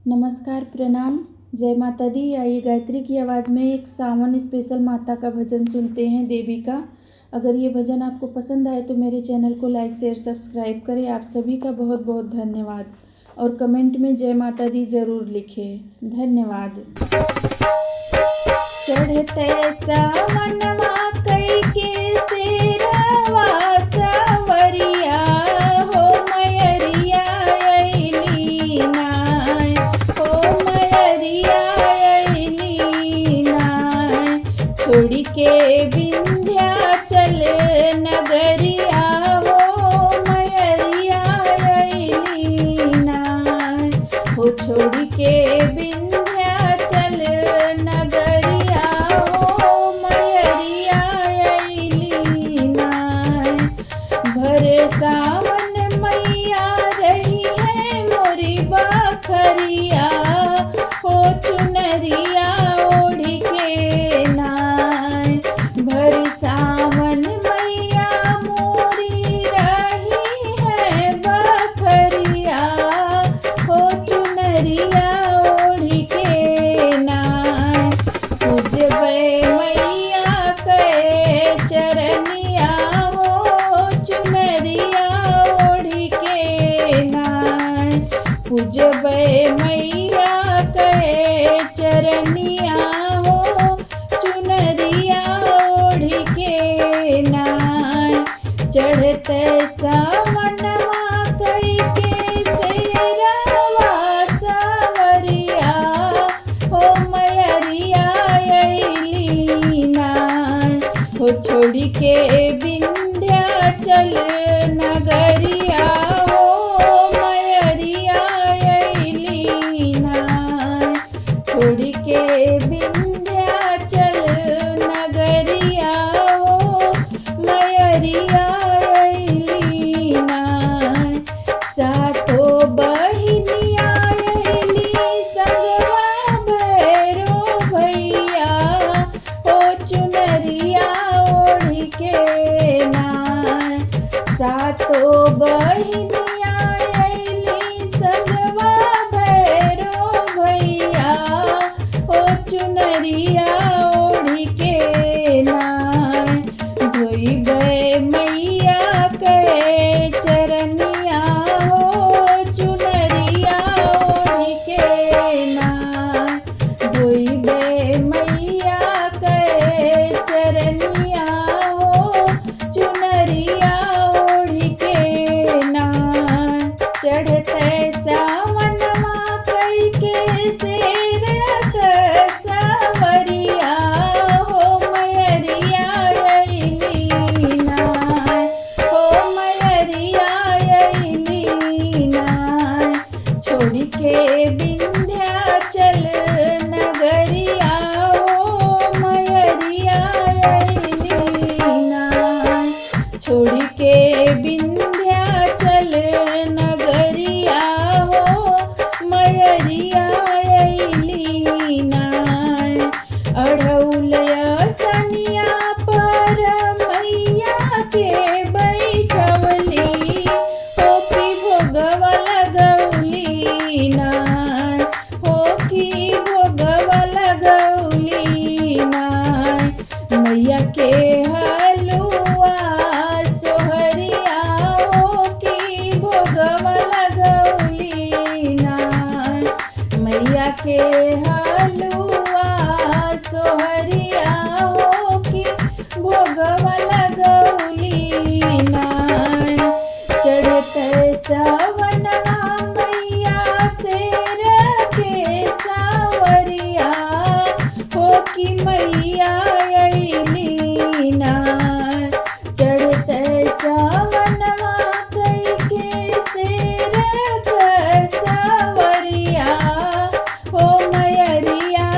नमस्कार, प्रणाम, जय माता दी। आइए गायत्री की आवाज़ में एक सावन स्पेशल माता का भजन सुनते हैं, देवी का। अगर ये भजन आपको पसंद आए तो मेरे चैनल को लाइक शेयर सब्सक्राइब करें। आप सभी का बहुत बहुत धन्यवाद और कमेंट में जय माता दी ज़रूर लिखें। धन्यवाद। चढ़ते सावनवा कइके सेरवा सवरिया हो मयरिया अइली नाय, हो मयरिया अइली नाय। छोड़ी के विंध्याचल नगरिया हो मयरिया अइली नाय, हो छोड़ी के विंध्याचल नगरिया हो मयरिया अइली नाय। भर सावन मैया रही है मोरी बखरिया हो चुनरिया ओढ़ के नाय। भर सावन मैया मोरी रही है बखरिया हो चुनरिया ओढ़ के नाय। पूजबै मैया के चरनिया हो चुनरिया ओढ़ के नाय। पूजबै मैया के चरनिया हो चुनरिया ओढ़ के नाय। चढ़ते सावनवा कइके सेरवा सवरिया हो मयरिया अइली नाय, हो छोड़ी के विंध्याचल नगरिया हो मयरिया अइली नाय। छोड़ी के विंध्याचल नगरिया हो मयरिया अइली नाय। सातो बहिनिया अइली संगवा भैरो भैया हो चुनरिया ओढ़ के नाय। सातो बहिनिया अइली संगवा भैरो भैया हो चुनरिया ओढ़ के नाय। धोइबै मैया के चरनिया हो चुनरिया ओढ़ के नाय। धोइबै मैया के चरनिया हो चुनरिया ओढ़ के नाय। चढ़ते सावनवा कइके सेरक सवरिया हो मयरिया अइली नाय, हो मयरिया अइली नाय। छोड़ी के विंध्याचल नगरिया हो मयरिया अइली नाय। छोड़ी के विंध्याचल नगरिया हो मयरिया अइली नाय। अढ़ौलया सनिया पर मैया के बैठवली हो कि भोगवा लगौली नाय, हो कि भोगवा लगौली नाय। मैया के हलुआ सोहरिया हो कि भोगवा लगौली नाय। मैया के हलुआ सोहरिया हो कि भोगवा लगौली नाय। चढ़ते सावनवा मैया शेर के सावरिया हो कि मैया अइली नाय। चढ़ते सावनवा कइके शेर के सावरिया हो मयरिया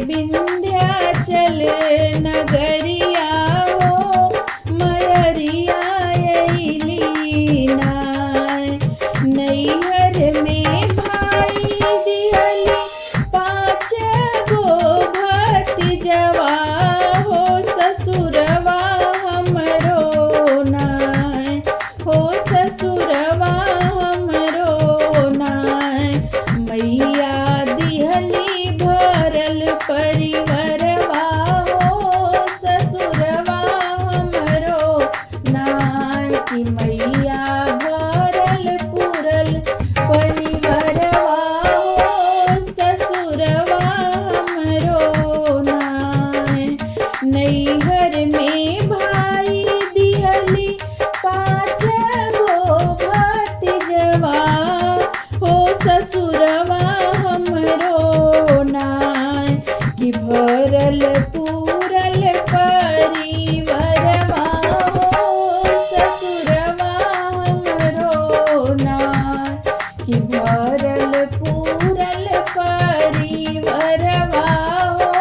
विंध्याचल नगरिया हो मयरिया अइली नाय। नैहर में भाई दिहली 5 गो भतीजवा हो ससुरवा हमरो नाय। हो ससुरवा हमरो नाय। मैया दिहली भरल परिवरवा हो ससुरवा हमरो नाय। कि मैया भरल पूरल परिवरवा हो ससुरवा हमरो नाय। नैहर में भाई दिहली 5 गो भतीजवा हो ससुरवा हमरो नाय। कि भरल पूरल परिवरवा हो ससुरवा हमरो नाय। कि भरल पूरल परिवरवा हो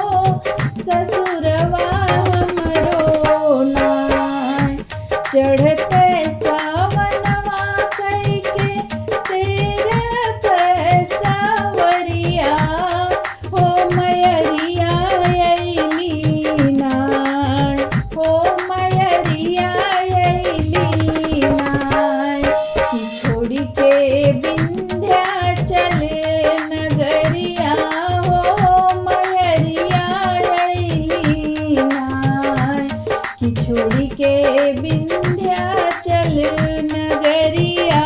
ससुरवा हमरो नाय। चढ़ते सावनवा कइके शेर पे सावरिया हो मयरिया अइली नाय। हो मयरिया अइली नाय। कि छोड़ी के विंध्याचल नगरिया हो मयरिया अइली नाय। कि छोड़ी के विंध्याचल नगरिया